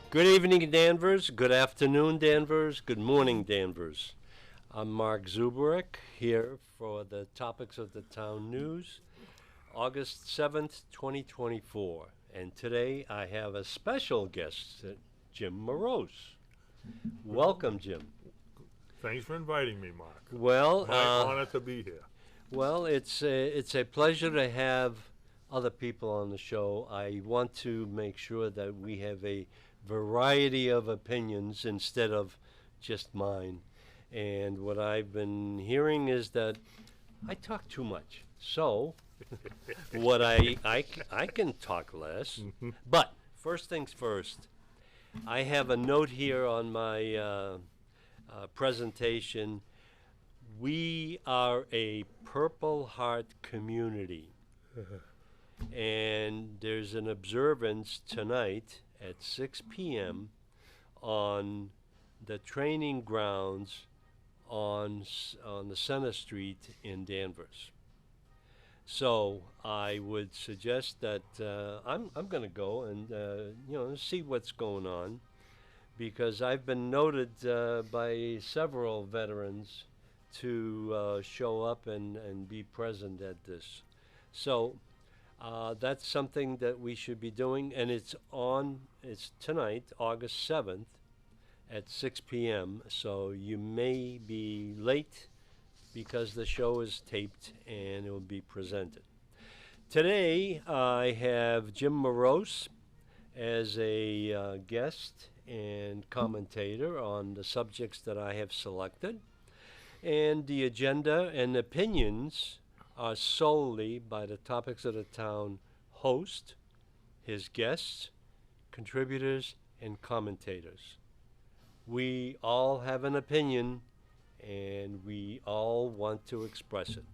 Good evening, Danvers. Good afternoon, Danvers. Good morning, Danvers. I'm Mark Zuberek here for the topics of the town news, August 7th, 2024. And today I have a special guest, Jim Morose. Welcome, Jim. Thanks for inviting me, Mark. Well, My honor to be here. Well, it's a pleasure to have other people on the show. I want to make sure that we have a variety of opinions instead of just mine. And what I've been hearing is that I talk too much. So, what I can talk less. But first things first, I have a note here on my presentation. We are a Purple Heart community. And there's an observance tonight at 6 p.m. on the training grounds on the Center Street in Danvers. So I would suggest that I'm going to go and see what's going on, because I've been noted by several veterans to show up and be present at this. So that's something that we should be doing, and it's tonight, August 7th, at 6 p.m., so you may be late because the show is taped and it will be presented. Today, I have Jim Morose as a guest and commentator on the subjects that I have selected, and the agenda and opinions are solely by the topics of the town host, his guests, contributors, and commentators. We all have an opinion, and we all want to express it.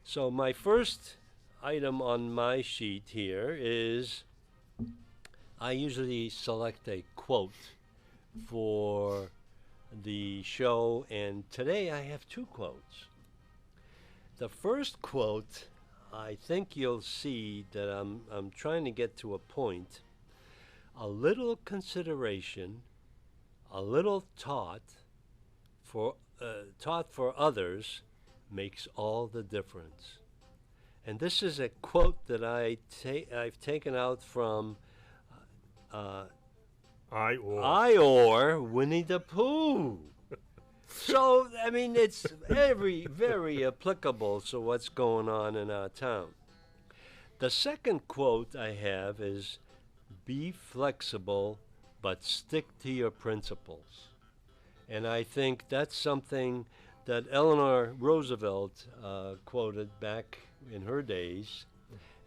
So my first item on my sheet here is I usually select a quote for the show, and today I have two quotes. The first quote, I think you'll see that I'm trying to get to a point. A little consideration, a little thought for others makes all the difference. And this is a quote that I've taken out from Eeyore, Winnie the Pooh. So, I mean, it's very applicable to what's going on in our town. The second quote I have is, be flexible, but stick to your principles. And I think that's something that Eleanor Roosevelt quoted back in her days,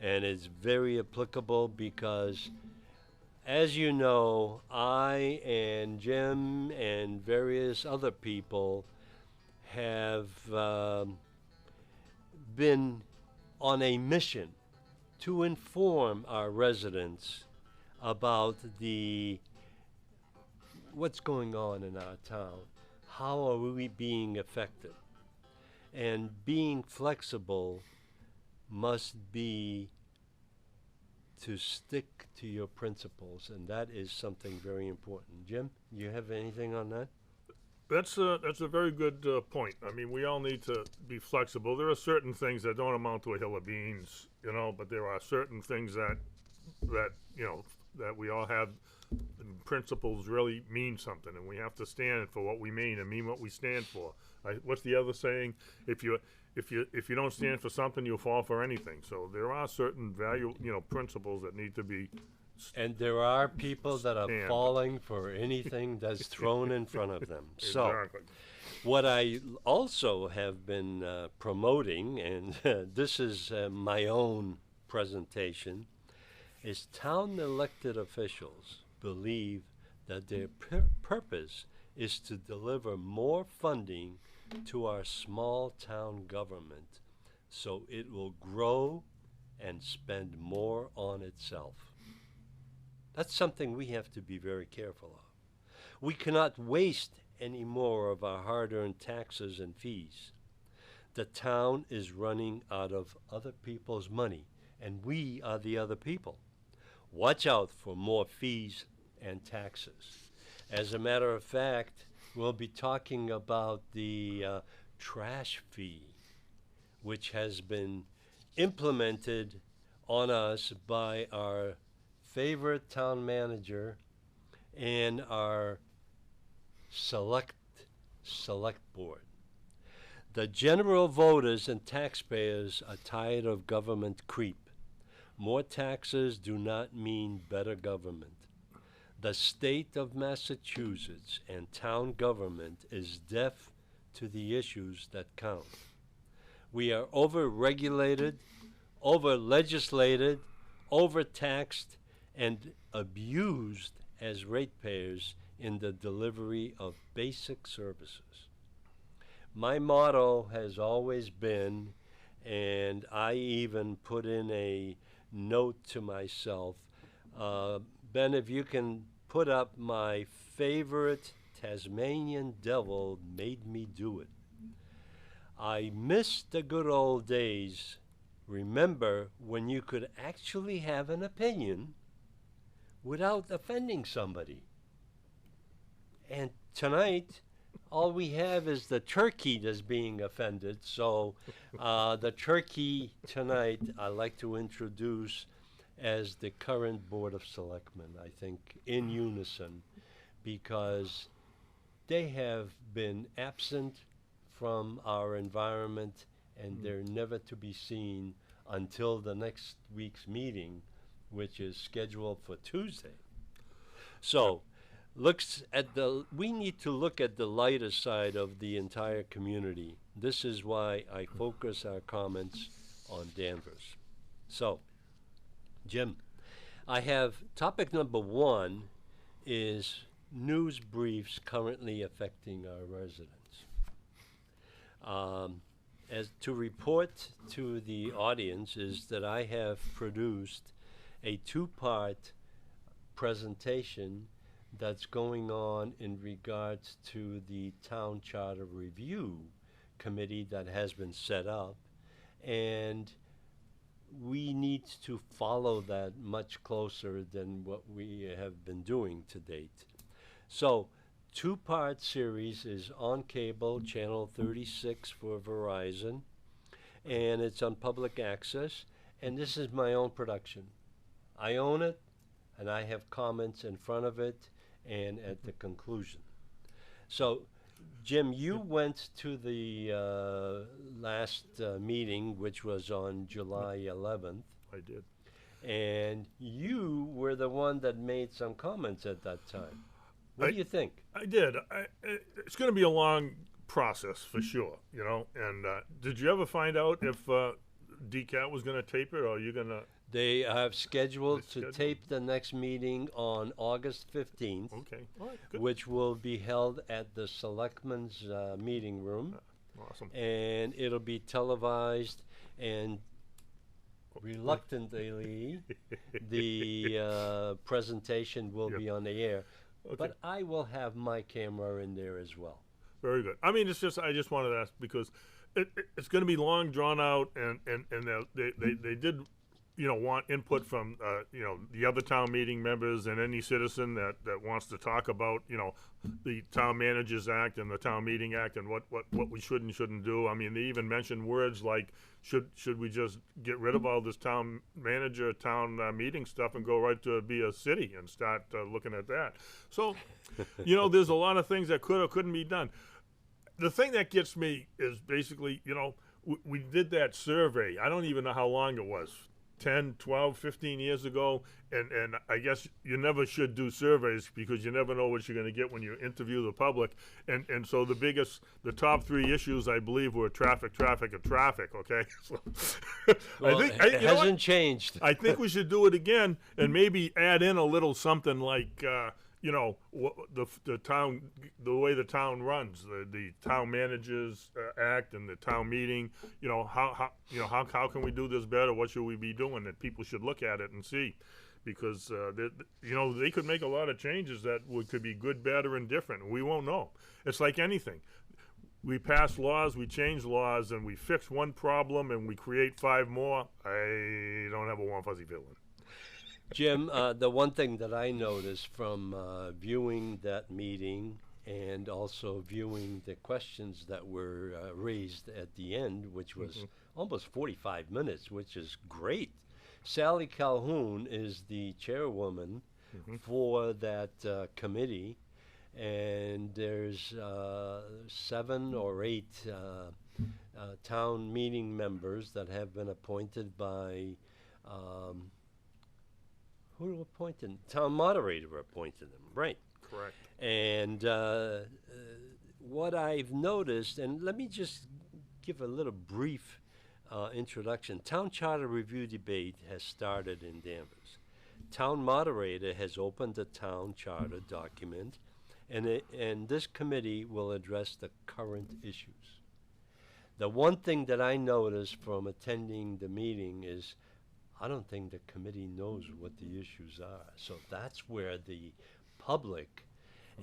and it's very applicable because, as you know, I and Jim and various other people have been on a mission to inform our residents about what's going on in our town. How are we being affected? And being flexible must be to stick to your principles, and that is something very important. Jim, you have anything on that? That's a very good point. I mean, we all need to be flexible. There are certain things that don't amount to a hill of beans, but there are certain things that we all have. Principles really mean something, and we have to stand for what we mean and mean what we stand for. What's the other saying? If you don't stand for something, you'll fall for anything. So there are certain principles that need to be. And there are people that are falling for anything that's thrown in front of them. Exactly. So, what I also have been promoting, and this is my own presentation, is town elected officials believe that their purpose is to deliver more funding to our small town government so it will grow and spend more on itself. That's something we have to be very careful of. We cannot waste any more of our hard-earned taxes and fees. The town is running out of other people's money, and we are the other people. Watch out for more fees and taxes. As a matter of fact, we'll be talking about the trash fee, which has been implemented on us by our favorite town manager and our select board. The general voters and taxpayers are tired of government creep. More taxes do not mean better government. The state of Massachusetts and town government is deaf to the issues that count. We are over-regulated, over-legislated, overtaxed, and abused as ratepayers in the delivery of basic services. My motto has always been, and I even put in a note to myself, Ben, if you can put up my favorite Tasmanian devil made me do it. I miss the good old days. Remember when you could actually have an opinion without offending somebody. And tonight, all we have is the turkey that's being offended. So the turkey tonight, I'd like to introduce as the current Board of Selectmen, I think, in unison, because they have been absent from our environment and they're never to be seen until the next week's meeting, which is scheduled for Tuesday. So, we need to look at the lighter side of the entire community. This is why I focus our comments on Danvers. So, Jim, I have topic number 1 is news briefs currently affecting our residents. As to report to the audience is that I have produced a 2-part presentation that's going on in regards to the Town Charter Review Committee that has been set up, and we need to follow that much closer than what we have been doing to date. So, 2-part series is on cable, channel 36 for Verizon, and it's on public access, and this is my own production. I own it, and I have comments in front of it and at the conclusion. So, Jim, you went to the last meeting, which was on July 11th. I did. And you were the one that made some comments at that time. What do you think? I did. It's going to be a long process for sure, you know. And did you ever find out if DCAT was going to tape it, or are you going to? They have scheduled to tape the next meeting on August 15th, Okay. All right, good. which will be held at the Selectmen's meeting room. Awesome. And it'll be televised, and reluctantly, the presentation will be on the air. Okay. But I will have my camera in there as well. Very good. I mean, I just wanted to ask because it's going to be long, drawn out, and they did, you know, want input from, you know, the other town meeting members and any citizen that wants to talk about, you know, the Town Managers Act and the Town Meeting Act and what we should and shouldn't do. I mean, they even mentioned words like, should we just get rid of all this town manager, town meeting stuff and go right to be a city and start looking at that? So, you know, there's a lot of things that could or couldn't be done. The thing that gets me is basically, you know, we did that survey. I don't even know how long it was. 10, 12, 15 years ago, and I guess you never should do surveys because you never know what you're going to get when you interview the public. And so the top 3 issues, I believe, were traffic, and traffic, okay? So Well, it hasn't changed. I think we should do it again and maybe add in a little something like, you know, the way the town runs, the Town Managers Act and the town meeting. You know, how can we do this better? What should we be doing? That people should look at it and see, because you know, they could make a lot of changes that could be good, bad, or indifferent. We won't know. It's like anything. We pass laws, we change laws, and we fix one problem, and we create 5 more. I don't have a warm fuzzy feeling. Jim, the one thing that I noticed from viewing that meeting and also viewing the questions that were raised at the end, which was almost 45 minutes, which is great. Sally Calhoun is the chairwoman for that committee, and there's 7 or 8 town meeting members that have been appointed by um, who appointed? Town moderator appointed them, right? Correct. And what I've noticed, and let me just give a little brief introduction. Town charter review debate has started in Danvers. Town moderator has opened the town charter document, and this committee will address the current issues. The one thing that I noticed from attending the meeting is I don't think the committee knows what the issues are. So that's where the public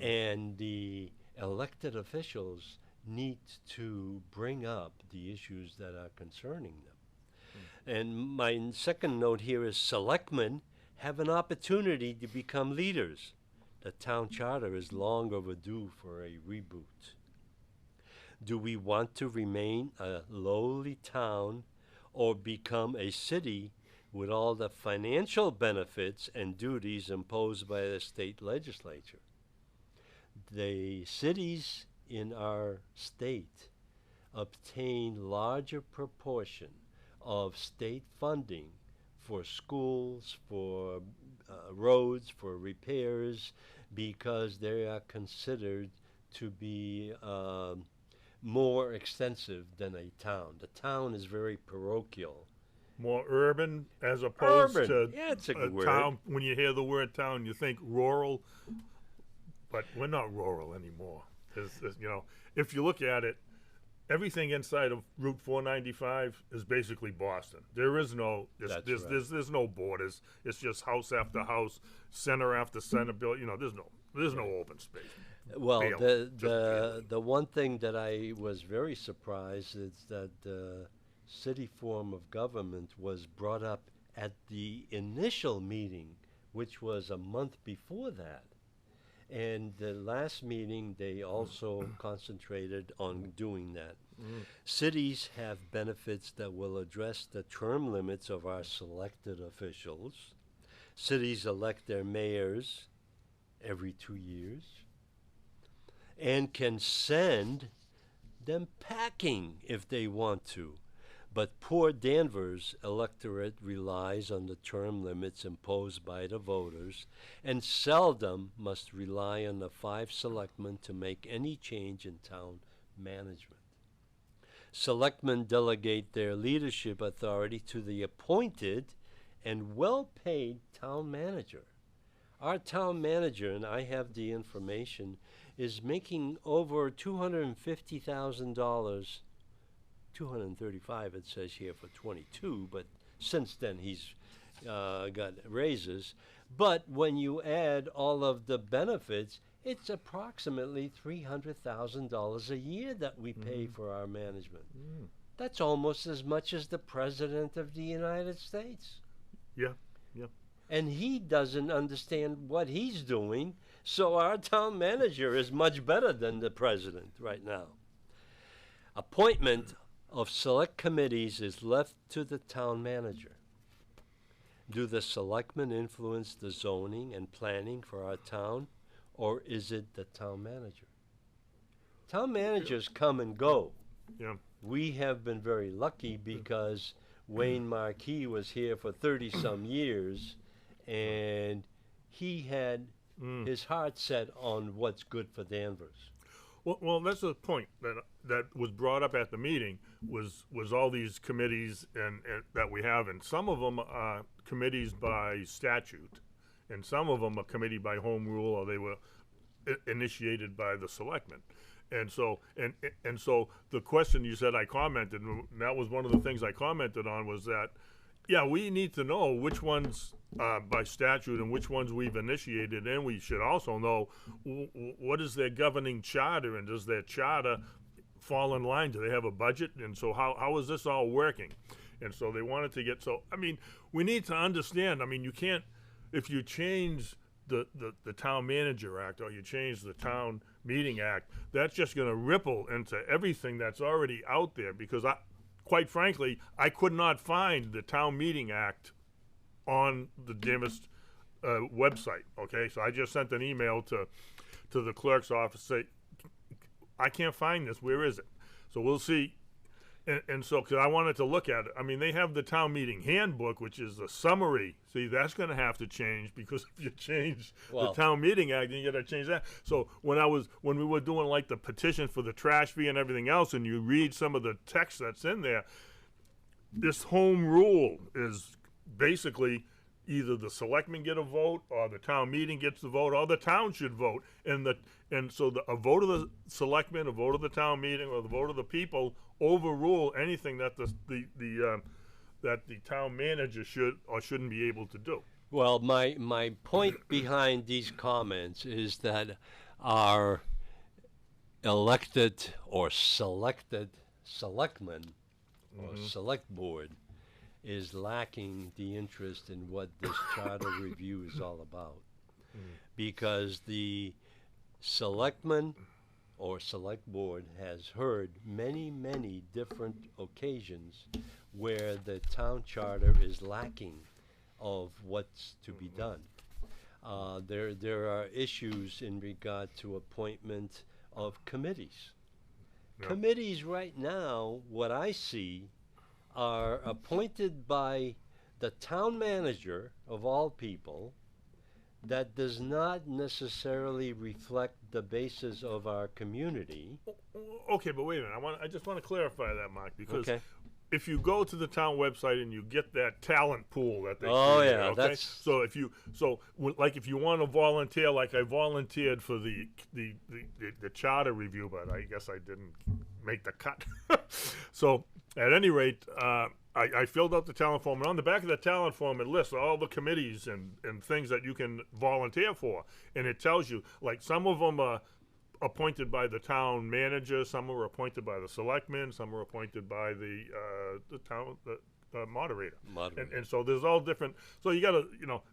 and the elected officials need to bring up the issues that are concerning them. And my second note here is selectmen have an opportunity to become leaders. The town charter is long overdue for a reboot. Do we want to remain a lowly town or become a city with all the financial benefits and duties imposed by the state legislature? The cities in our state obtain larger proportion of state funding for schools, for roads, for repairs, because they are considered to be more extensive than a town. The town is very parochial. More urban as opposed Urban. to Yeah, it's a good word. town. When you hear the word town, you think rural, but we're not rural anymore. If you look at it, everything inside of Route 495 is basically Boston. There is no there's no borders. It's just house after house, center after center built. There's no open space. Well, Barely. the one thing that I was very surprised is that the city form of government was brought up at the initial meeting, which was a month before that. And the last meeting, they also concentrated on doing that. Cities have benefits that will address the term limits of our selected officials. Cities elect their mayors every 2 years and can send them packing if they want to. But poor Danvers electorate relies on the term limits imposed by the voters and seldom must rely on the 5 selectmen to make any change in town management. Selectmen delegate their leadership authority to the appointed and well-paid town manager. Our town manager, and I have the information, is making over $250,000, 235 it says here for 22, but since then he's got raises. But when you add all of the benefits, it's approximately $300,000 a year that we pay for our management. That's almost as much as the President of the United States. Yeah. And he doesn't understand what he's doing, so our town manager is much better than the president right now. Appointment of select committees is left to the town manager. Do the selectmen influence the zoning and planning for our town, or is it the town manager? Town managers come and go. Yeah. We have been very lucky because Wayne Marquis was here for 30-some years, and he had his heart set on what's good for Danvers. Well, that's the point that was brought up at the meeting was all these committees and that we have, and some of them are committees by statute, and some of them are committee by home rule, or they were initiated by the selectmen. And so the question you said I commented, and that was one of the things I commented on, was that, yeah, we need to know which ones by statute and which ones we've initiated, and we should also know what is their governing charter, and does their charter fall in line? Do they have a budget? And so how is this all working? And so they wanted to get, we need to understand, you can't, if you change the Town Manager Act, or you change the Town Meeting Act, that's just going to ripple into everything that's already out there, because quite frankly, I could not find the Town Meeting Act on the Danvers website. Okay, so I just sent an email to the clerk's office, say, I can't find this. Where is it? So we'll see. And so, because I wanted to look at it, I mean, they have the town meeting handbook, which is a summary. See, that's going to have to change, because if you change the Town Meeting Act, then you got to change that. So when we were doing like the petition for the trash fee and everything else, and you read some of the text that's in there, this home rule is basically either the selectmen get a vote, or the town meeting gets the vote, or the town should vote. And so a vote of the selectmen, a vote of the town meeting, or the vote of the people overrule anything that that the town manager should or shouldn't be able to do. Well, my point behind these comments is that our elected or selected selectmen or select board is lacking the interest in what this charter review is all about. Because the selectmen or select board has heard many different occasions where the town charter is lacking of what's to be done. There are issues in regard to appointment of committees. Yep. Committees right now, what I see, are appointed by the town manager of all people, that does not necessarily reflect the basis of our community. Okay, but wait a minute. I just want to clarify that, Mark, because Okay. if you go to the town website and you get that talent pool that they Oh, created, yeah, okay? that's- So if you want to volunteer, like I volunteered for the charter review, but I guess I didn't make the cut. So at any rate, I filled out the talent form, and on the back of the talent form it lists all the committees and things that you can volunteer for, and it tells you, like, some of them are appointed by the town manager, some are appointed by the selectmen, some are appointed by the town moderator. And so there's all different. So you got to,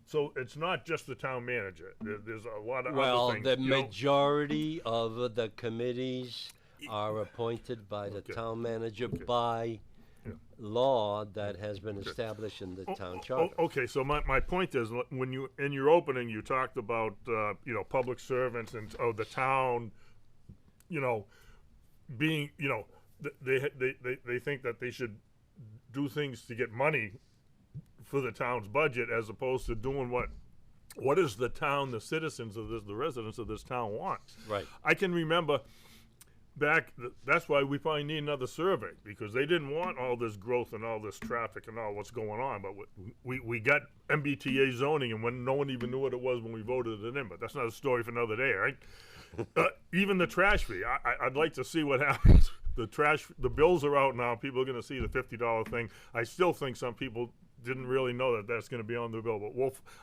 so it's not just the town manager. There's a lot of other things. Well, the majority of the committees are appointed by the town manager by law that has been established in the town charter. Okay, so my point is, when you, in your opening, you talked about public servants and the town, being, they think that they should do things to get money for the town's budget, as opposed to doing what is the town, the citizens of this, the residents of this town wants. Right. I can remember back, that's why we probably need another survey, because they didn't want all this growth and all this traffic and all what's going on. But we got MBTA zoning, and when no one even knew what it was when we voted it in. But that's not a story for another day, right? Even the trash fee, I'd like to see what happens. The bills are out now. People are going to see the $50 thing. I still think some people didn't really know that that's going to be on the bill. But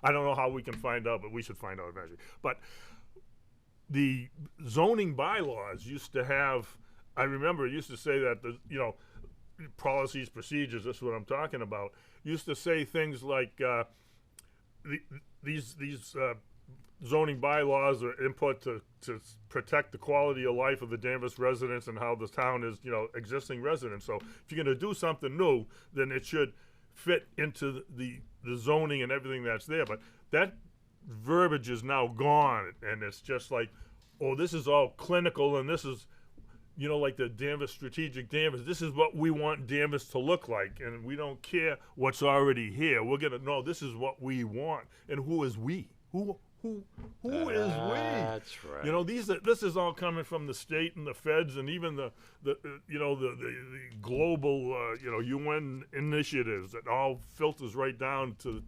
I don't know how we can find out, but we should find out eventually. But the zoning bylaws used to have, I remember it used to say that policies, procedures, this is what I'm talking about, used to say things like these zoning bylaws are input to protect the quality of life of the Danvers residents and how the town is, existing residents. So if you're going to do something new, then it should fit into the zoning and everything that's there. But that verbiage is now gone, and it's just like, oh, this is all clinical, and this is, like the Danvers strategic Danvers. This is what we want Danvers to look like, and we don't care what's already here. We're gonna know this is what we want, and who is we? Who is we? That's right. This is all coming from the state and the feds, and even the global UN initiatives. That all filters right down to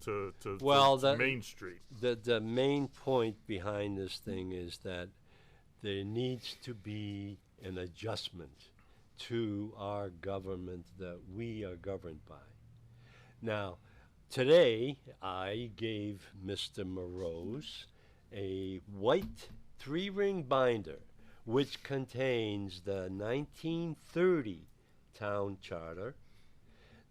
Main Street. The main point behind this thing is that there needs to be an adjustment to our government that we are governed by. Now, today, I gave Mr. Morose a white 3-ring binder which contains the 1930 Town Charter,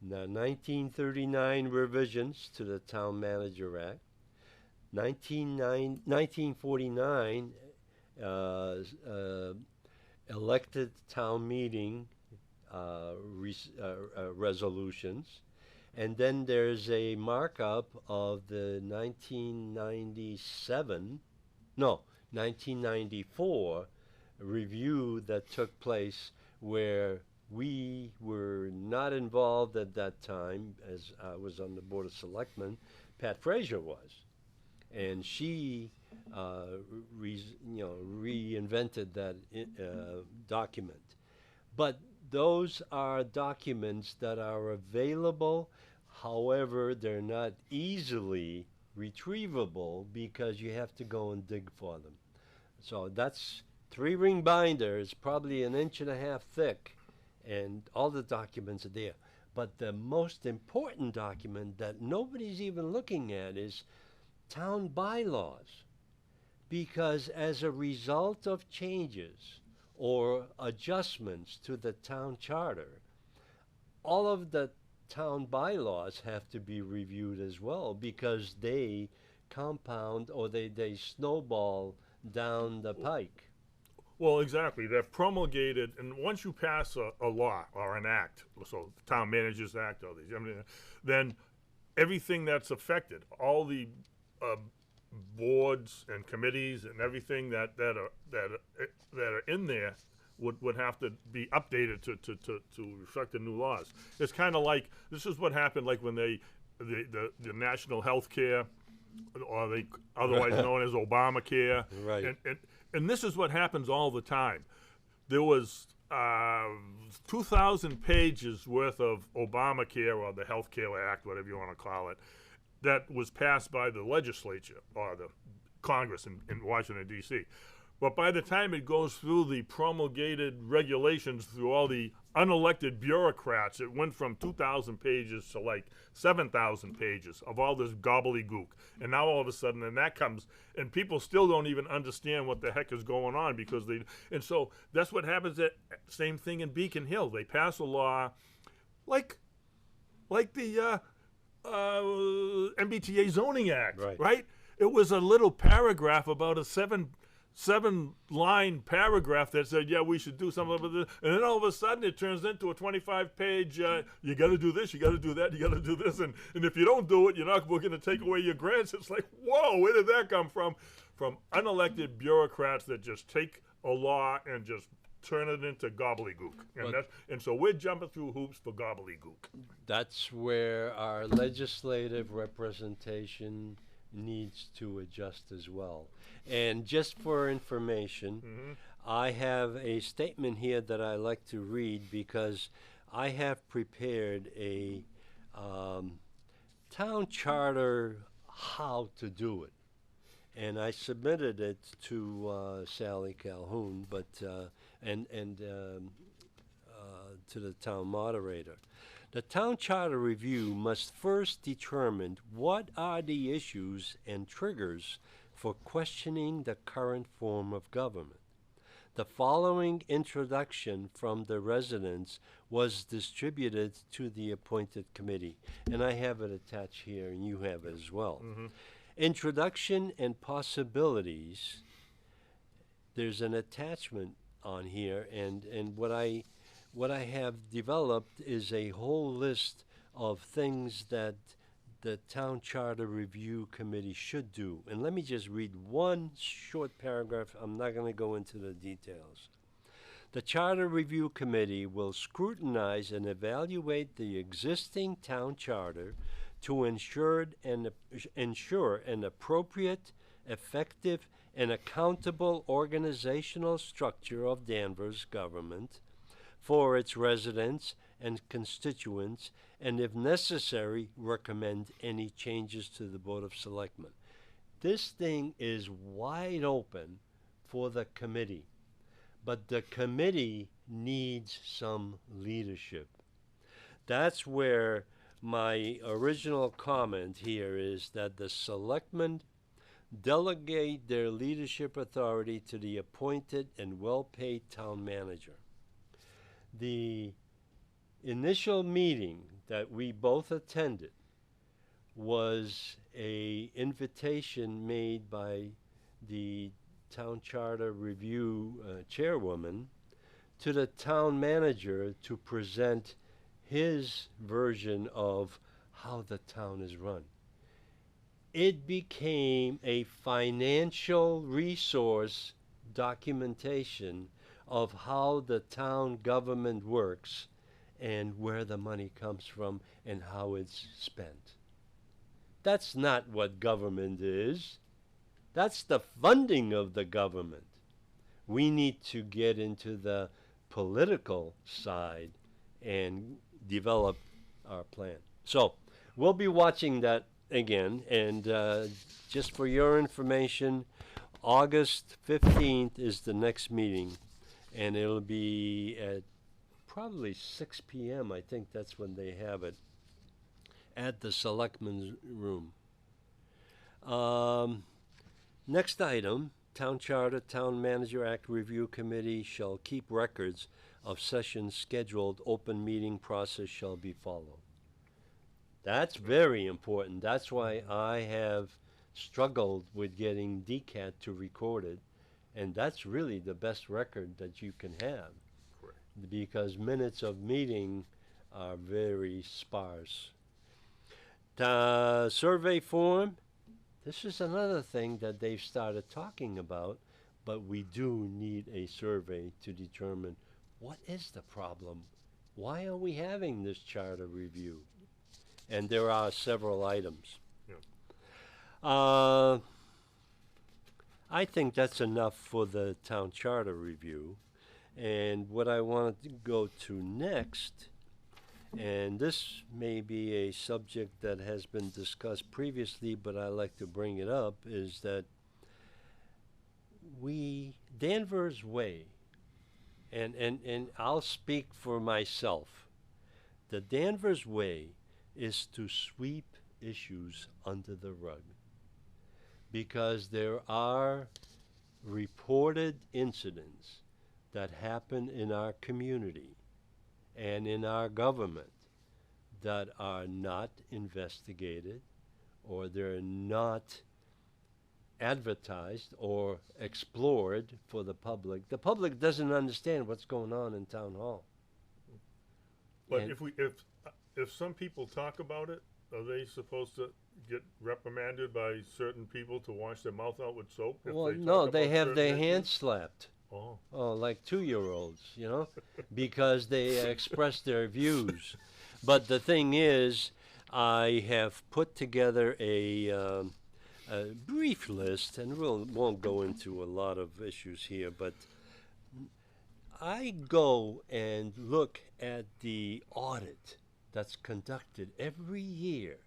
the 1939 revisions to the Town Manager Act, 1949 elected town meeting resolutions. And then there's a markup of the 1994 review that took place where we were not involved at that time, as I was on the Board of Selectmen. Pat Frazier was. And she reinvented that document. But those are documents that are available. However, they're not easily retrievable because you have to go and dig for them. So that's 3-ring binder. It's probably 1.5 inches thick, and all the documents are there. But the most important document that nobody's even looking at is town bylaws, because as a result of changes or adjustments to the town charter, all of the town bylaws have to be reviewed as well, because they compound or they snowball down the pike. Well, exactly. They're promulgated, and once you pass a law or an act, so the Town Managers Act, or these, then everything that's affected, all the boards and committees and everything that are in there would have to be updated to reflect the new laws. It's kind of like, this is what happened like when the national health care, or they otherwise known as Obamacare. Right. And this is what happens all the time. There was 2,000 pages worth of Obamacare, or the Health Care Act, whatever you want to call it, that was passed by the legislature or the Congress in Washington, D.C. But by the time it goes through the promulgated regulations through all the unelected bureaucrats, it went from 2,000 pages to like 7,000 pages of all this gobbledygook. And now all of a sudden, and that comes, and people still don't even understand what the heck is going on, because and so that's what happens same thing in Beacon Hill. They pass a law like the MBTA Zoning Act, right? It was a little paragraph about a seven-line paragraph that said, yeah, we should do something with this. And then all of a sudden it turns into a 25-page, you got to do this, you got to do that, you got to do this. And if you don't do it, we're going to take away your grants. It's like, whoa, where did that come from? From unelected bureaucrats that just take a law and just turn it into gobbledygook. And so we're jumping through hoops for gobbledygook. That's where our legislative representation needs to adjust as well. And just for information, I have a statement here that I like to read, because I have prepared a town charter to do it. And I submitted it to Sally Calhoun, and to the town moderator. The town charter review must first determine what are the issues and triggers for questioning the current form of government. The following introduction from the residents was distributed to the appointed committee, and I have it attached here, and you have it as well. Introduction and possibilities. There's an attachment on here, and what I have developed is a whole list of things that the Town Charter Review Committee should do. And let me just read one short paragraph. I'm not going to go into the details. The Charter Review Committee will scrutinize and evaluate the existing town charter to ensure an appropriate, effective, and accountable organizational structure of Danvers government for its residents and constituents, and if necessary, recommend any changes to the Board of Selectmen. This thing is wide open for the committee, but the committee needs some leadership. That's where my original comment here is that the selectmen delegate their leadership authority to the appointed and well-paid town manager. The initial meeting that we both attended was a invitation made by the Town Charter Review chairwoman to the town manager to present his version of how the town is run. It became a financial resource documentation of how the town government works and where the money comes from and how it's spent. That's not what government is. That's the funding of the government. We need to get into the political side and develop our plan. So we'll be watching that again. And just for your information, August 15th is the next meeting, and it'll be at probably 6 p.m. I think that's when they have it at the Selectmen's Room. Next item, Town Charter, Town Manager Act Review Committee shall keep records of sessions scheduled. Open meeting process shall be followed. That's very important. That's why I have struggled with getting DCAT to record it, and that's really the best record that you can have. Correct. Because minutes of meeting are very sparse. The survey form, this is another thing that they've started talking about, but we do need a survey to determine what is the problem. Why are we having this charter review? And there are several items. Yeah. I think that's enough for the town charter review. And what I want to go to next, and this may be a subject that has been discussed previously, but I like to bring it up, is that Danvers Way, and I'll speak for myself, the Danvers Way is to sweep issues under the rug, because there are reported incidents that happen in our community and in our government that are not investigated, or they're not advertised or explored for the public. The public doesn't understand what's going on in town hall. But And- if some people talk about it, are they supposed to get reprimanded by certain people to wash their mouth out with soap? If Well, they no, talk they about have certain their issues? hands slapped. Oh, Oh, like 2-year-olds, because they express their views. But the thing is, I have put together a brief list, and won't go into a lot of issues here, but I go and look at the audit that's conducted every year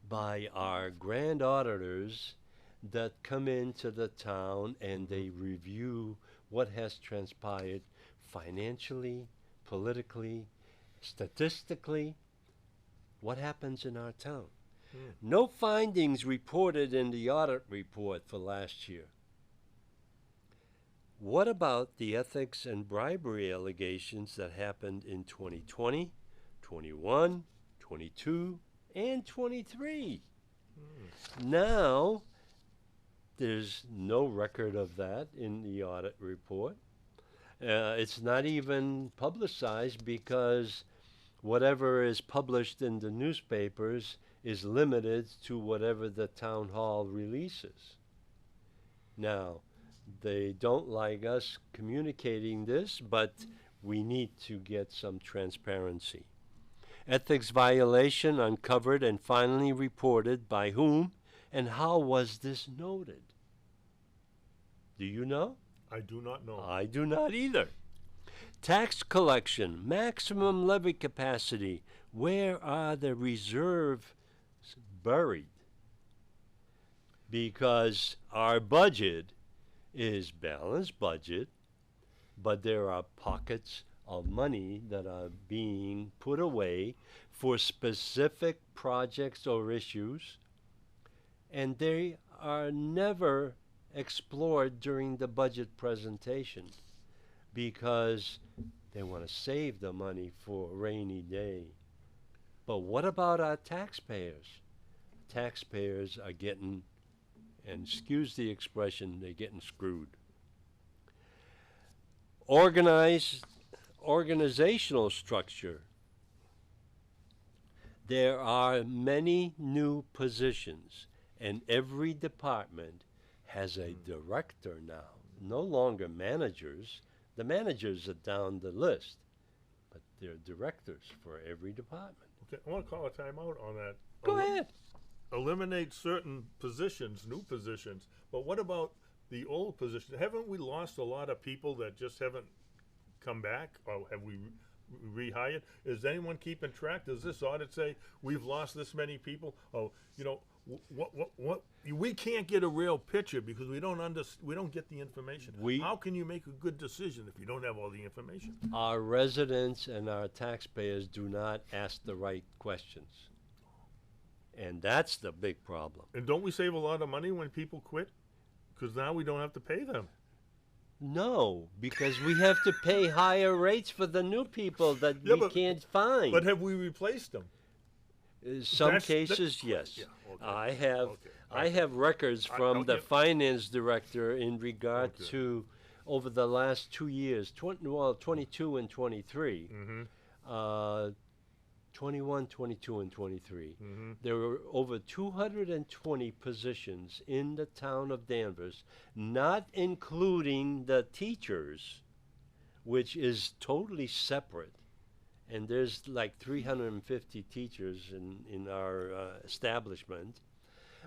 by our grand auditors that come into the town and they review what has transpired financially, politically, statistically, what happens in our town. No findings reported in the audit report for last year. What about the ethics and bribery allegations that happened in 2020, 21, 22, and 23? Now, there's no record of that in the audit report. It's not even publicized because whatever is published in the newspapers is limited to whatever the town hall releases. Now, they don't like us communicating this, but we need to get some transparency. Ethics violation uncovered and finally reported by whom and how was this noted? Do you know? I do not know. I do not either. Tax collection, maximum levy capacity. Where are the reserves buried? Because our budget is balanced budget, but there are pockets of money that are being put away for specific projects or issues, and they are never explored during the budget presentation because they want to save the money for a rainy day. But what about our taxpayers? taxpayers are getting, and excuse the expression, they're getting screwed. Organizational structure. There are many new positions, and every department has a director now. No longer managers. The managers are down the list, but they're directors for every department. Okay, I want to call a timeout on that. Go ahead. Eliminate certain positions, new positions, but what about the old positions? Haven't we lost a lot of people that just haven't come back, or have we rehired? Is anyone keeping track? Does this audit say we've lost this many people? Oh, you know, what? We can't get a real picture because we don't get the information. How can you make a good decision if you don't have all the information? Our residents and our taxpayers do not ask the right questions. And that's the big problem. And don't we save a lot of money when people quit? Because now we don't have to pay them. No, because we have to pay higher rates for the new people that we can't find. But have we replaced them? In some cases, yes. Yeah, okay. I have records from the finance director in regard to over the last 2 years, 22 and 23. Mm-hmm. 21, 22, and 23. Mm-hmm. There were over 220 positions in the town of Danvers, not including the teachers, which is totally separate. And there's like 350 teachers in our establishment.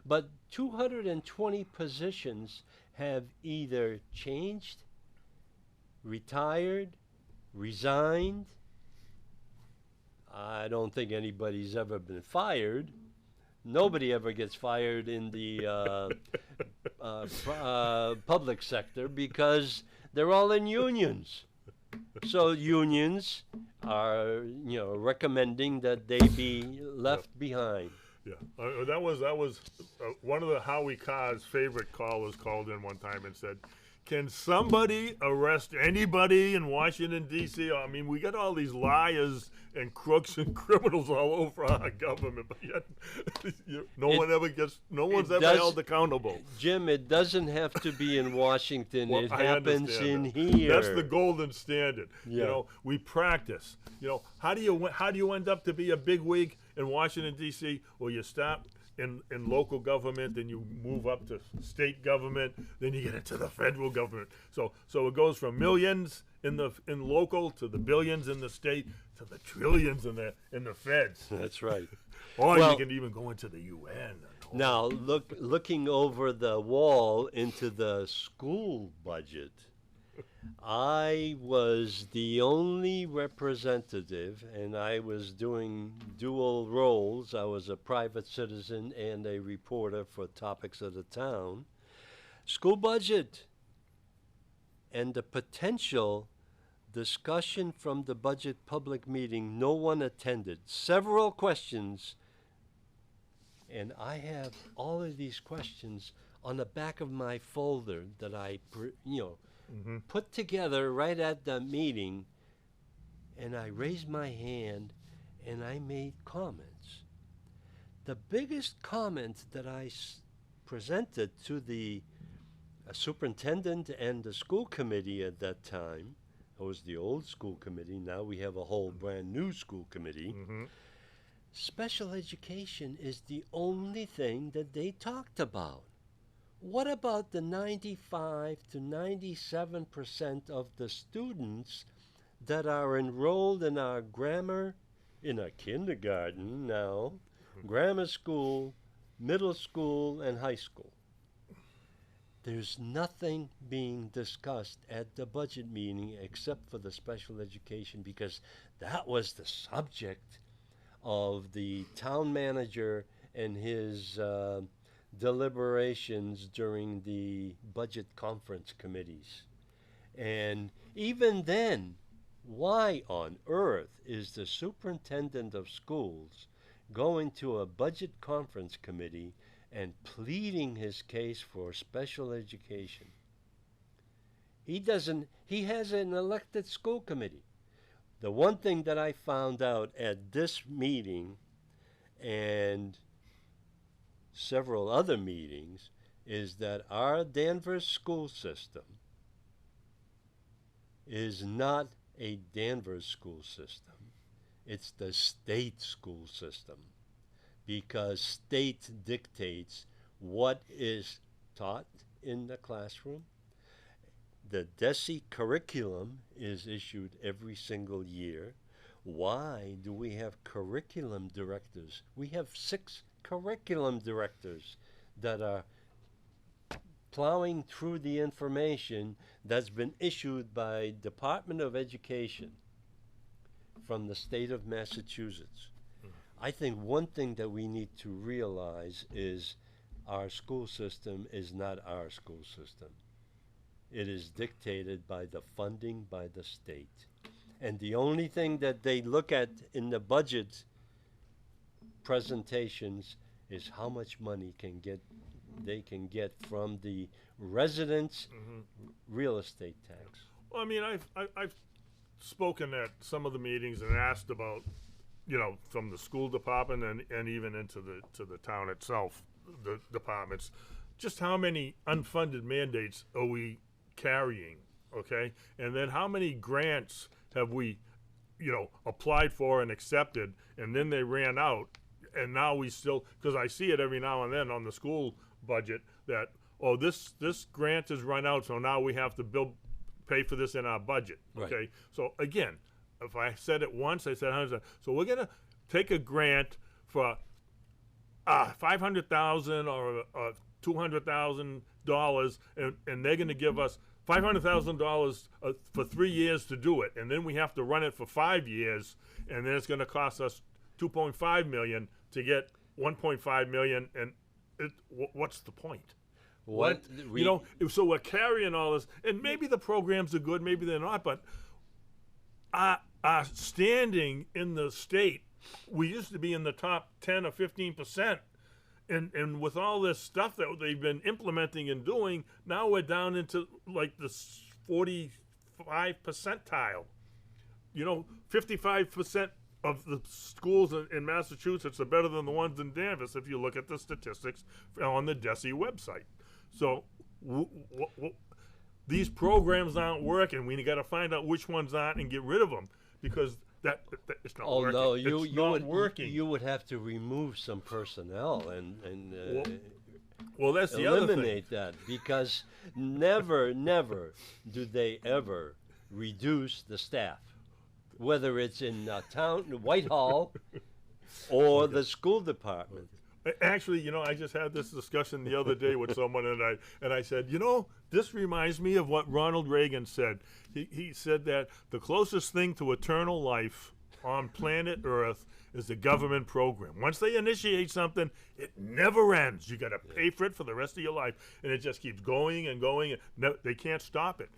But 220 positions have either changed, retired, resigned. I don't think anybody's ever been fired. Nobody ever gets fired in the public sector because they're all in unions. So unions are, recommending that they be left behind. Yeah, that was one of the Howie Carr's favorite callers called in one time and said, "Can somebody arrest anybody in Washington, D.C.?" I mean, we got all these liars and crooks and criminals all over our government, but yet no one's ever held accountable. Jim, it doesn't have to be in Washington. It happens in here. That's the golden standard. Yeah. We practice. How do you end up to be a bigwig in Washington, D.C.? Well, you start in local government, then you move up to state government, then you get into the federal government. So it goes from millions in local to the billions in the state to the trillions in the feds. That's right. Or you can even go into the UN. Now, looking over the wall into the school budget, I was the only representative, and I was doing dual roles. I was a private citizen and a reporter for topics of the town. School budget and the potential discussion from the budget public meeting, no one attended. Several questions, and I have all of these questions on the back of my folder that I, put together right at the meeting, and I raised my hand and I made comments. The biggest comment that I presented to the superintendent and the school committee at that time, it was the old school committee, now we have a whole brand new school committee. Mm-hmm. Special education is the only thing that they talked about. What about the 95 to 97% of the students that are enrolled in our kindergarten now, grammar school, middle school, and high school? There's nothing being discussed at the budget meeting except for the special education, because that was the subject of the town manager and his deliberations during the budget conference committees. And even then, why on earth is the superintendent of schools going to a budget conference committee and pleading his case for special education? He has an elected school committee. The one thing that I found out at this meeting, and several other meetings is that our Danvers school system is not a Danvers school system. It's the state school system, because state dictates what is taught in the classroom. The DESE curriculum is issued every single year. Why do we have curriculum directors? We have 6 curriculum directors that are plowing through the information that's been issued by Department of Education from the state of Massachusetts. I think one thing that we need to realize is our school system is not our school system. It is dictated by the funding by the state. And the only thing that they look at in the budget presentations is how much money they can get from the residents' real estate tax. Well, I mean, I've spoken at some of the meetings and asked about, you know, from the school department and even into the town itself, the departments, just how many unfunded mandates are we carrying, okay? And then how many grants have we, you know, applied for and accepted, and then they ran out, and now we still, because I see it every now and then on the school budget that, oh, this grant has run out, so now we have to pay for this in our budget, okay? Right. So again, if I said it once, I said 100. So we're gonna take a grant for $500,000 or $200,000, and they're gonna give us $500,000 for 3 years to do it, and then we have to run it for 5 years, and then it's gonna cost us $2.5 million to get $1.5 million, and what's the point? You know, so we're carrying all this, and maybe the programs are good, maybe they're not, but our standing in the state, we used to be in the top 10 or 15%, and with all this stuff that they've been implementing and doing, now we're down into like the 45 percentile. You know, 55% of the schools in Massachusetts are better than the ones in Danvers if you look at the statistics on the DESE website. So these programs aren't working. We got to find out which ones aren't and get rid of them, because that it's not working. Oh no, you would have to remove some personnel and well, that's the other thing. Eliminate that, because never do they ever reduce the staff, whether it's in town, Whitehall, or the school department. Actually, you know, I just had this discussion the other day with someone, and I said, you know, this reminds me of what Ronald Reagan said. He said that the closest thing to eternal life on planet Earth is a government program. Once they initiate something, it never ends. You got to pay for it for the rest of your life, and it just keeps going and going. They can't stop it.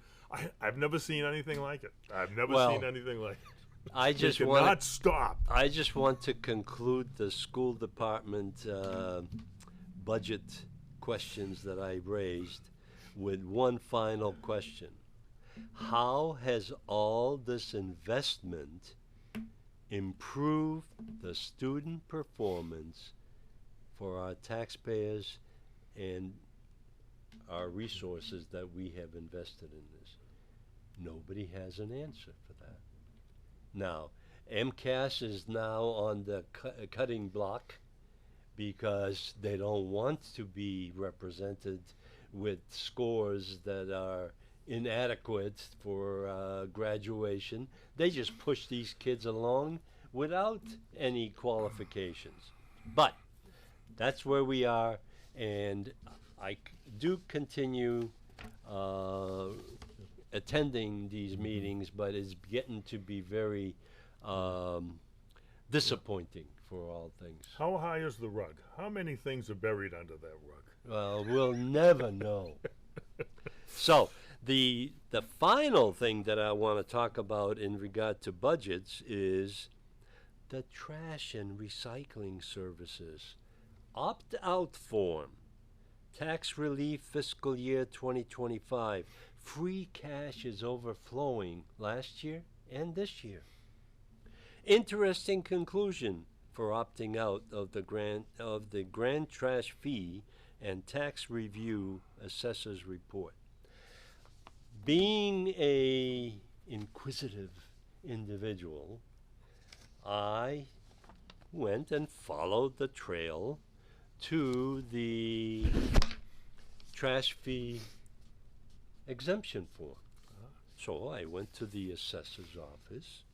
I've never seen anything like it. I've never seen anything like it. I just They cannot stop. I just want to conclude the school department budget questions that I raised with one final question. How has all this investment improved the student performance for our taxpayers and our resources that we have invested in this? Nobody has an answer for that. Now, MCAS is now on the cutting block because they don't want to be represented with scores that are inadequate for graduation. They just push these kids along without any qualifications. But that's where we are, and I do continue attending these meetings, but it's getting to be very disappointing for all things. How high is the rug? How many things are buried under that rug? Well, we'll never know. So the final thing that I want to talk about in regard to budgets is the trash and recycling services. Opt-out form. Tax relief fiscal year 2025. Free cash is overflowing last year and this year. Interesting conclusion. for opting out of the grand trash fee and tax review assessor's report. Being a inquisitive individual, I went and followed the trail to the trash fee exemption form. So I went to the assessor's office,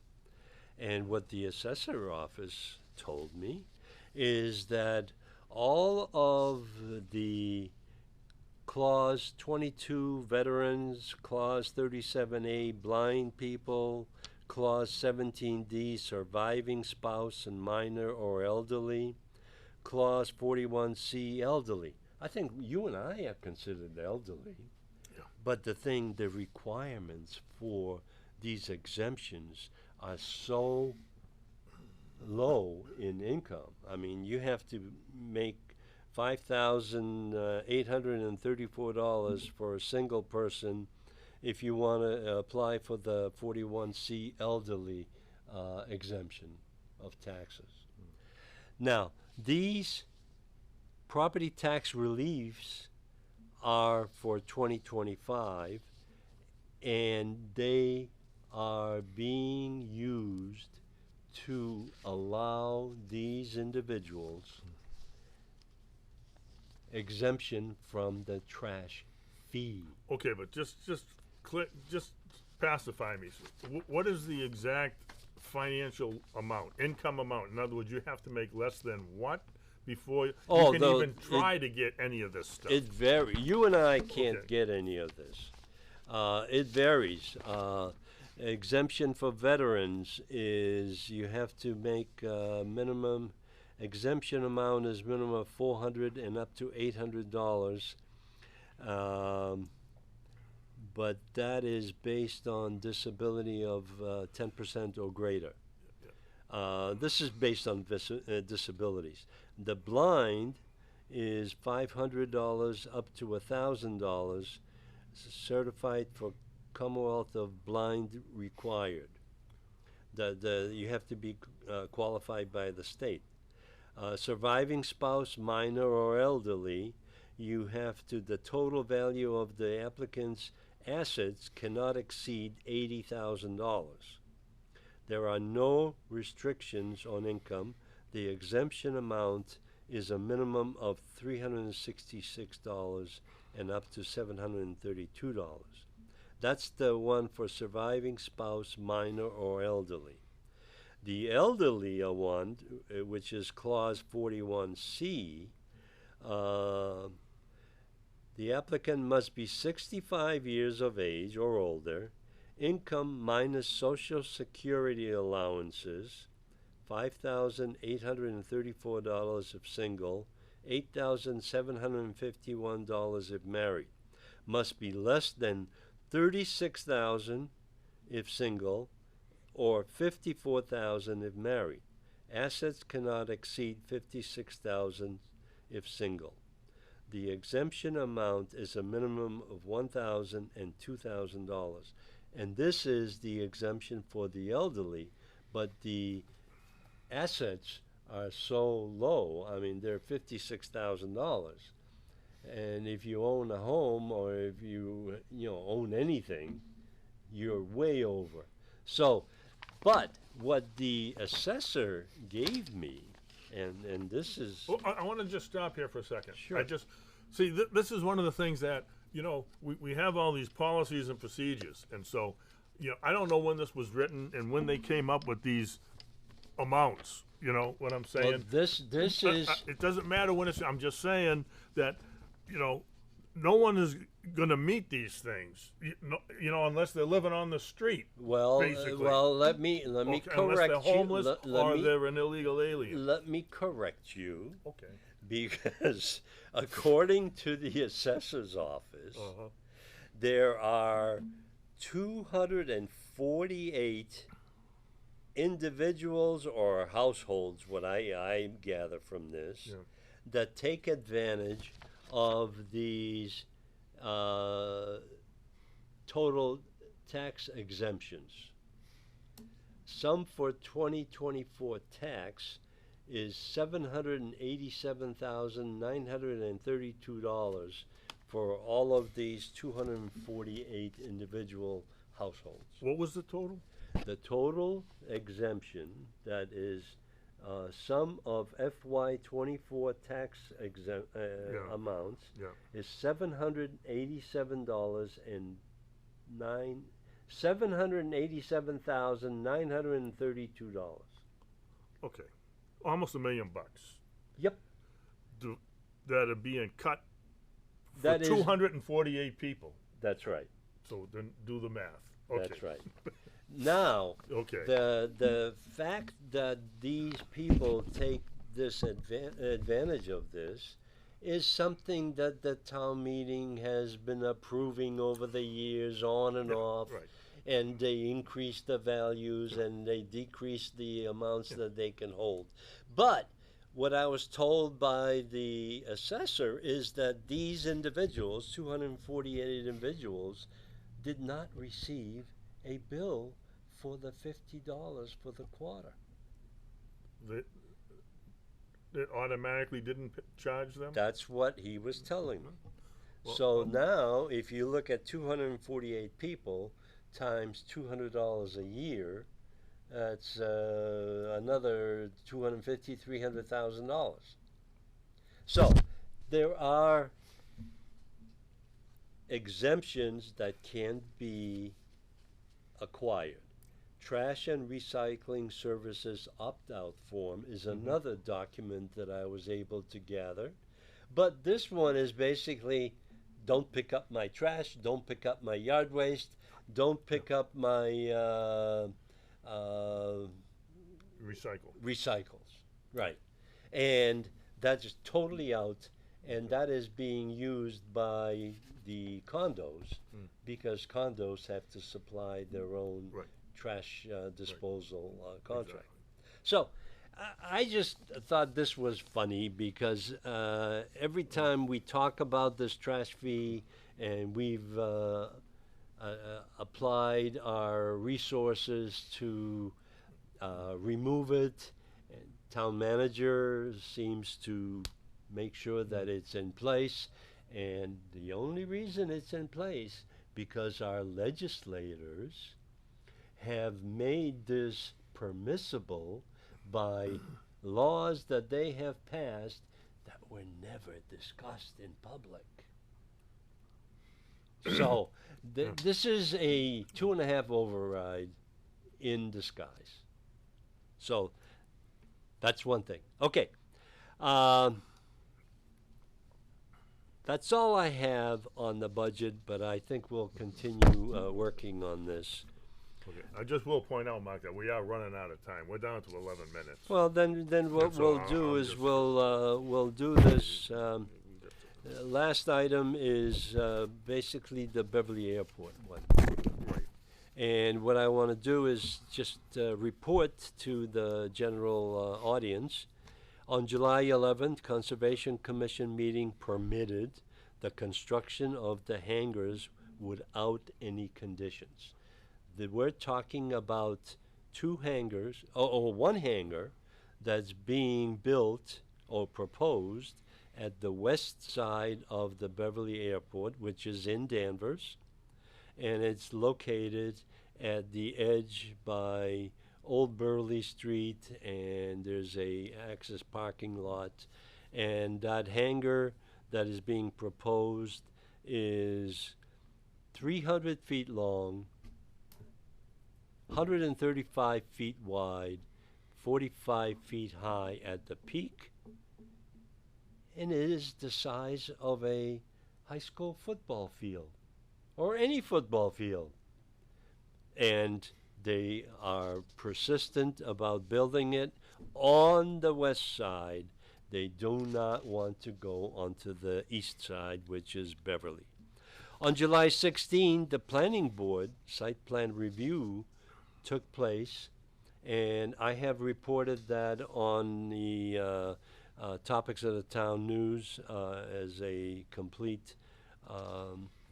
and what the assessor office told me is that all of the Clause 22 veterans, Clause 37A blind people, Clause 17D surviving spouse and minor or elderly, Clause 41C elderly. I think you and I are considered elderly. Yeah. But the requirements for these exemptions are so low in income. I mean, you have to make $5,834 for a single person if you want to apply for the 41C elderly exemption of taxes. Now, these property tax reliefs are for 2025, and they are being used to allow these individuals exemption from the trash fee. Okay, but just pacify me. What is the exact financial amount, income amount? In other words, you have to make less than what before you can even try to get any of this stuff? It varies. You and I can't Okay. get any of this. It varies. Exemption for veterans is you have to make minimum exemption amount is minimum of $400 and up to $800, but that is based on disability of 10% or greater. This is based on disabilities. The blind is $500 up to $1,000, certified for Commonwealth of Blind required. You have to be qualified by the state. Surviving spouse, minor or elderly, you have to, the total value of the applicant's assets cannot exceed $80,000. There are no restrictions on income. The exemption amount is a minimum of $366 and up to $732. That's the one for surviving spouse, minor, or elderly. The elderly one, which is Clause 41C, the applicant must be 65 years of age or older, income minus Social Security allowances, $5,834 if single, $8,751 if married. Must be less than $36,000 if single, or $54,000 if married. Assets cannot exceed $56,000 if single. The exemption amount is a minimum of $1,000 and $2,000. And this is the exemption for the elderly, but the assets are so low. I mean, they're $56,000. And if you own a home or if you own anything, you're way over. So, but what the assessor gave me, and this is... Well, I want to just stop here for a second. Sure. I just, see, this is one of the things that, we have all these policies and procedures. And so, I don't know when this was written and when they came up with these amounts. You know what I'm saying? Well, this is... It doesn't matter when it's, I'm just saying that, no one is going to meet these things, unless they're living on the street. Well, basically. let me correct unless they're homeless you. or they're an illegal alien. Let me correct you. Okay. Because according to the assessor's office, there are 248 individuals or households, what I gather from this, that take advantage of these total tax exemptions. Some for 2024 tax is $787,932 for all of these 248 individual households. What was the total? The total exemption, that is sum of FY24 tax amounts, is $787,932. Okay, almost $1 million. Yep. That are being cut for That is 248 people. That's right. So then do the math. Okay. That's right. Now, Okay. the fact that these people take this advantage of this is something that the town meeting has been approving over the years, on and off. Right. And they increase the values and they decrease the amounts that they can hold. But what I was told by the assessor is that these individuals, 248 individuals, did not receive a bill for the $50 for the quarter. It automatically didn't charge them? That's what he was telling me. Well, So now, if you look at 248 people times $200 a year, that's another $250,000, $300,000. So there are exemptions that can be acquired. Trash and recycling services opt-out form is another document that I was able to gather. But this one is basically, don't pick up my trash, don't pick up my yard waste, don't pick up my recycles. Right. And that's totally out, and that is being used by the condos because condos have to supply their own trash disposal contract. Exactly. So I just thought this was funny because every time we talk about this trash fee and we've applied our resources to remove it, and town manager seems to make sure that it's in place, and the only reason it's in place because our legislators have made this permissible by laws that they have passed that were never discussed in public. So this is a 2.5 override in disguise. So that's one thing. Okay. That's all I have on the budget, but I think we'll continue working on this. Okay. I just will point out, Mark, that we are running out of time. We're down to 11 minutes. Well, then what we'll do is we'll do this. Last item is basically the Beverly Airport one. Right. And what I want to do is just report to the general audience. On July 11th, Conservation Commission meeting permitted the construction of the hangars without any conditions. We're talking about two hangars, or one hangar that's being built or proposed at the west side of the Beverly Airport, which is in Danvers, and it's located at the edge by Old Burley Street, and there's a access parking lot, and that hangar that is being proposed is 300 feet long, 135 feet wide, 45 feet high at the peak, and it is the size of a high school football field or any football field. And they are persistent about building it on the west side. They do not want to go onto the east side, which is Beverly. On July 16, the planning board site plan review took place, and I have reported that on the Topics of the Town News as a complete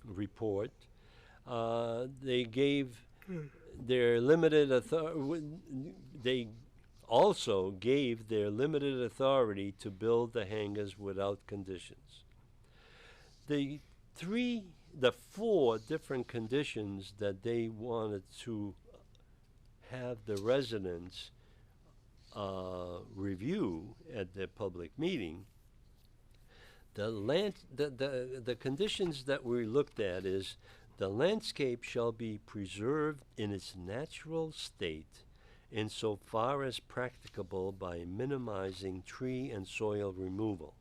report. They gave their limited authority. They also gave their limited authority to build the hangars without conditions. The four different conditions that they wanted to have the residents review at the public meeting, the conditions that we looked at is the landscape shall be preserved in its natural state insofar as practicable by minimizing tree and soil removal,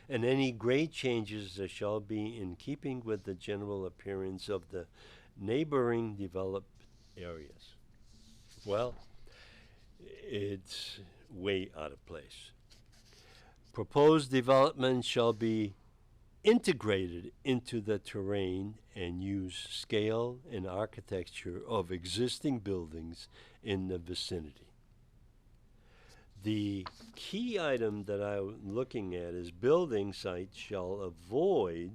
and any grade changes that shall be in keeping with the general appearance of the neighboring developed areas. Well, it's way out of place. Proposed development shall be integrated into the terrain and use scale and architecture of existing buildings in the vicinity. The key item that I'm looking at is building sites shall avoid,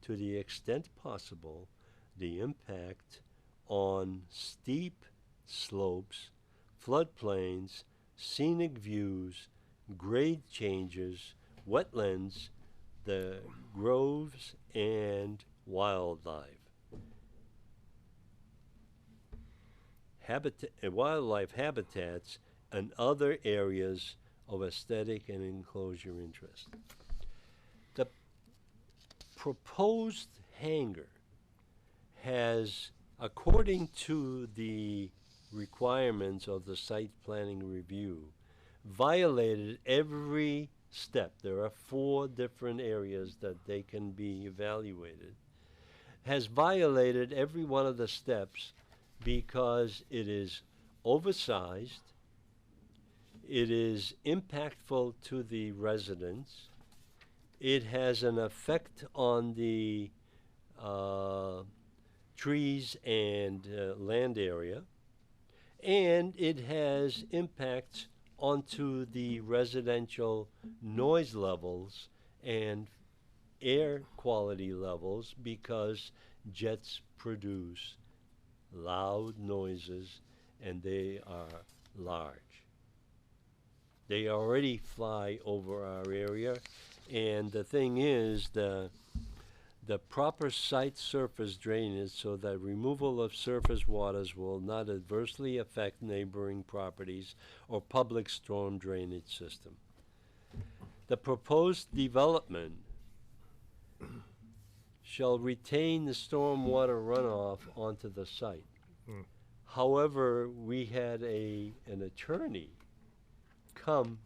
to the extent possible, the impact on steep slopes, floodplains, scenic views, grade changes, wetlands, the groves, and wildlife. Wildlife habitats and other areas of aesthetic and enclosure interest. The proposed hangar has, according to the requirements of the site planning review, violated every step. There are 4 different areas that they can be evaluated. Has violated every one of the steps because it is oversized, it is impactful to the residents, it has an effect on the trees and land area, and it has impacts onto the residential noise levels and air quality levels because jets produce loud noises and they are large. They already fly over our area, and the thing is the proper site surface drainage so that removal of surface waters will not adversely affect neighboring properties or public storm drainage system. The proposed development shall retain the stormwater runoff onto the site. However, we had an attorney come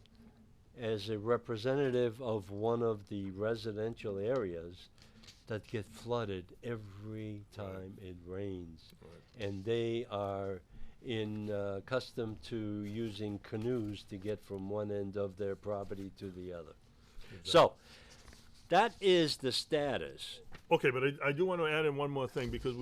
as a representative of one of the residential areas that get flooded every time it rains. And they are accustomed to using canoes to get from one end of their property to the other. Exactly. So that is the status. Okay, but I do want to add in one more thing, because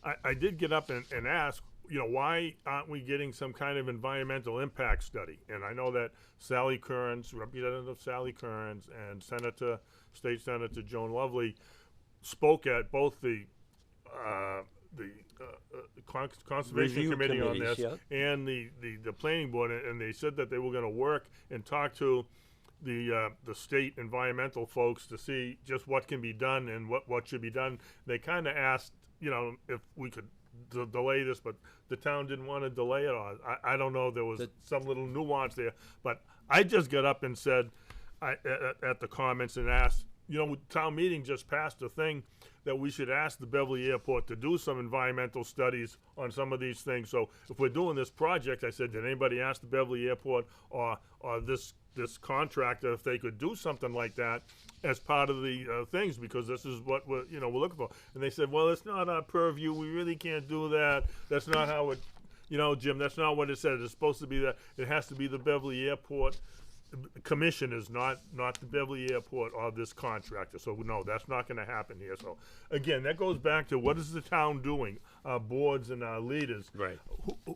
I did get up and ask, why aren't we getting some kind of environmental impact study? And I know that Sally Kearns, Representative Sally Kearns, and State Senator Joan Lovely spoke at both the Conservation Review Committee on this, yeah, and the Planning Board, and they said that they were going to work and talk to the state environmental folks to see just what can be done and what should be done. They kind of asked, if we could delay this, but the town didn't want to delay it. I don't know. There was some little nuance there, but I just got up and said at the comments and asked, town meeting just passed a thing that we should ask the Beverly Airport to do some environmental studies on some of these things. So if we're doing this project, I said, did anybody ask the Beverly Airport or this contractor if they could do something like that as part of the things, because this is what we're looking for. And they said, well, it's not our purview. We really can't do that. That's not how it, Jim, that's not what it said. It's supposed to be that it has to be the Beverly Airport commission, is not the Beverly Airport or this contractor. So no, that's not going to happen here. So again, that goes back to what is the town doing? Our boards and our leaders. Right.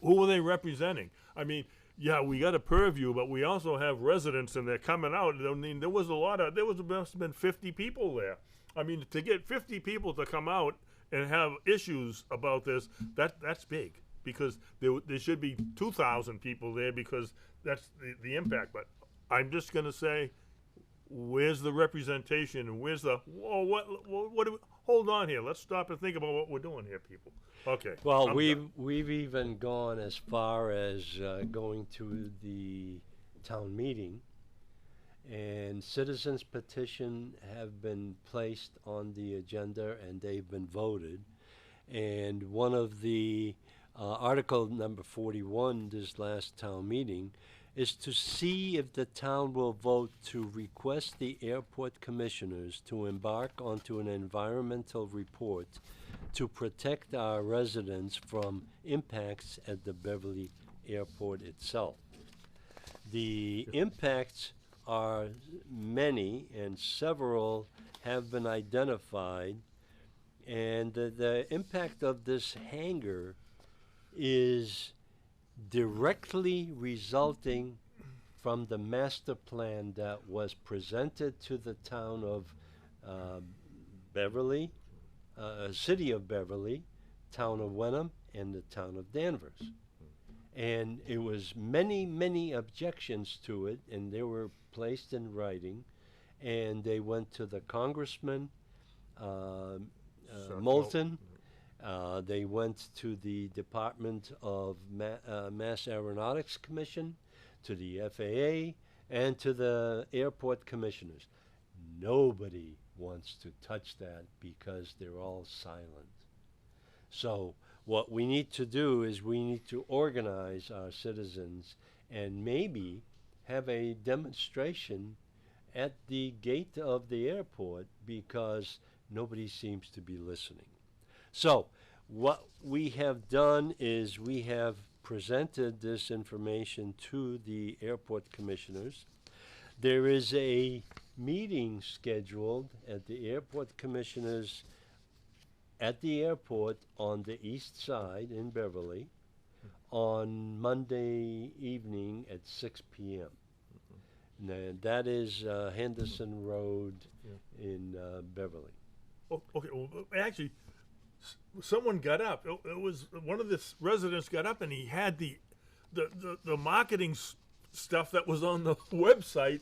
Who are they representing? I mean, yeah, we got a purview, but we also have residents, and they're coming out. I mean, there must have been 50 people there. I mean, to get 50 people to come out and have issues about this, that's big. because there should be 2,000 people there because that's the impact. But I'm just going to say, where's the representation and where's the, whoa, what do we, hold on here. Let's stop and think about what we're doing here, people. Okay. Well, I'm we've even gone as far as going to the town meeting, and citizens' petition have been placed on the agenda and they've been voted. And one of the article number 41 this last town meeting is to see if the town will vote to request the airport commissioners to embark onto an environmental report to protect our residents from impacts at the Beverly Airport itself. The impacts are many, and several have been identified, and the impact of this hangar is directly resulting from the master plan that was presented to the town of Beverly, city of Beverly, town of Wenham, and the town of Danvers. And it was many objections to it, and they were placed in writing, and they went to the congressman, Moulton. They went to the Department of Mass Aeronautics Commission, to the FAA, and to the airport commissioners. Nobody wants to touch that because they're all silent. So what we need to do is we need to organize our citizens and maybe have a demonstration at the gate of the airport, because nobody seems to be listening. So what we have done is we have presented this information to the airport commissioners. There is a meeting scheduled at the airport commissioners at the airport on the east side in Beverly on Monday evening at 6 p.m. Now, that is Henderson Road in Beverly. Oh, okay, well, actually, someone got up. It was one of the residents got up, and he had the marketing stuff that was on the website,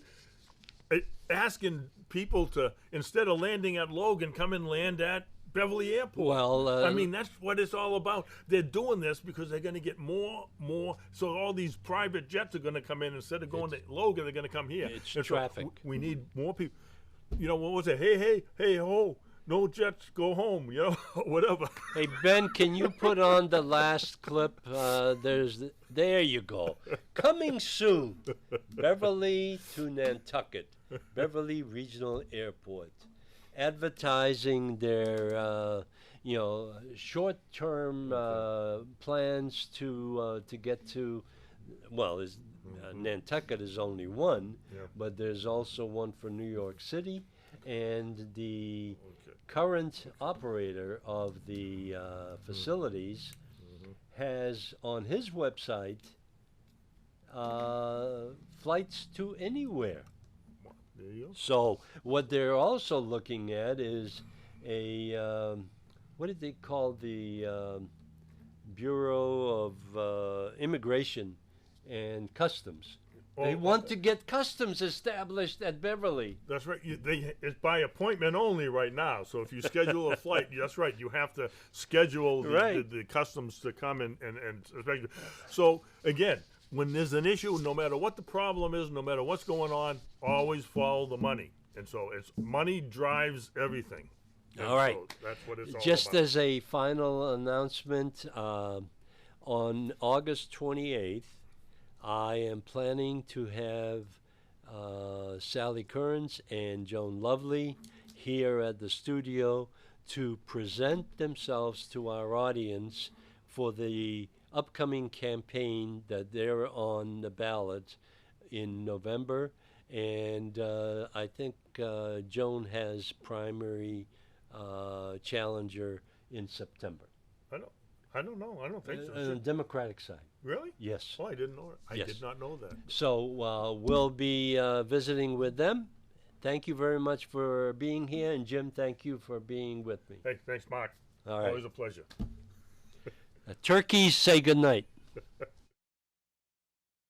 asking people to, instead of landing at Logan, come and land at Beverly Airport. Well, I mean, that's what it's all about. They're doing this because they're going to get more. So all these private jets are going to come in instead of going to Logan. They're going to come here. It's and traffic. So we need more people. You know, what was it? Hey, ho! No jets, go home. You know, whatever. Hey Ben, can you put on the last clip? There you go. Coming soon, Beverly to Nantucket, Beverly Regional Airport, advertising their short-term plans to get to. Well, Nantucket is only one, but there's also one for New York City, and the current operator of the facilities has on his website flights to anywhere. There you go. So what they're also looking at is a what did they call the Bureau of Immigration and Customs. They want to get customs established at Beverly. That's right. It's by appointment only right now. So if you schedule a flight, that's right. You have to schedule the customs to come and especially. So again, when there's an issue, no matter what the problem is, no matter what's going on, always follow the money. And so it's money drives everything. And all right. So that's what it's all Just about. as a final announcement, on August 28th, I am planning to have Sally Kearns and Joan Lovely here at the studio to present themselves to our audience for the upcoming campaign that they're on the ballot in November. And I think Joan has primary challenger in September. I don't know. I don't think so. On the Democratic side. Really? Yes. Oh, I didn't know it. I Yes. did not know that. So we'll be visiting with them. Thank you very much for being here. And Jim, thank you for being with me. Hey, thanks, Mark. All right. Always a pleasure. Turkeys say goodnight.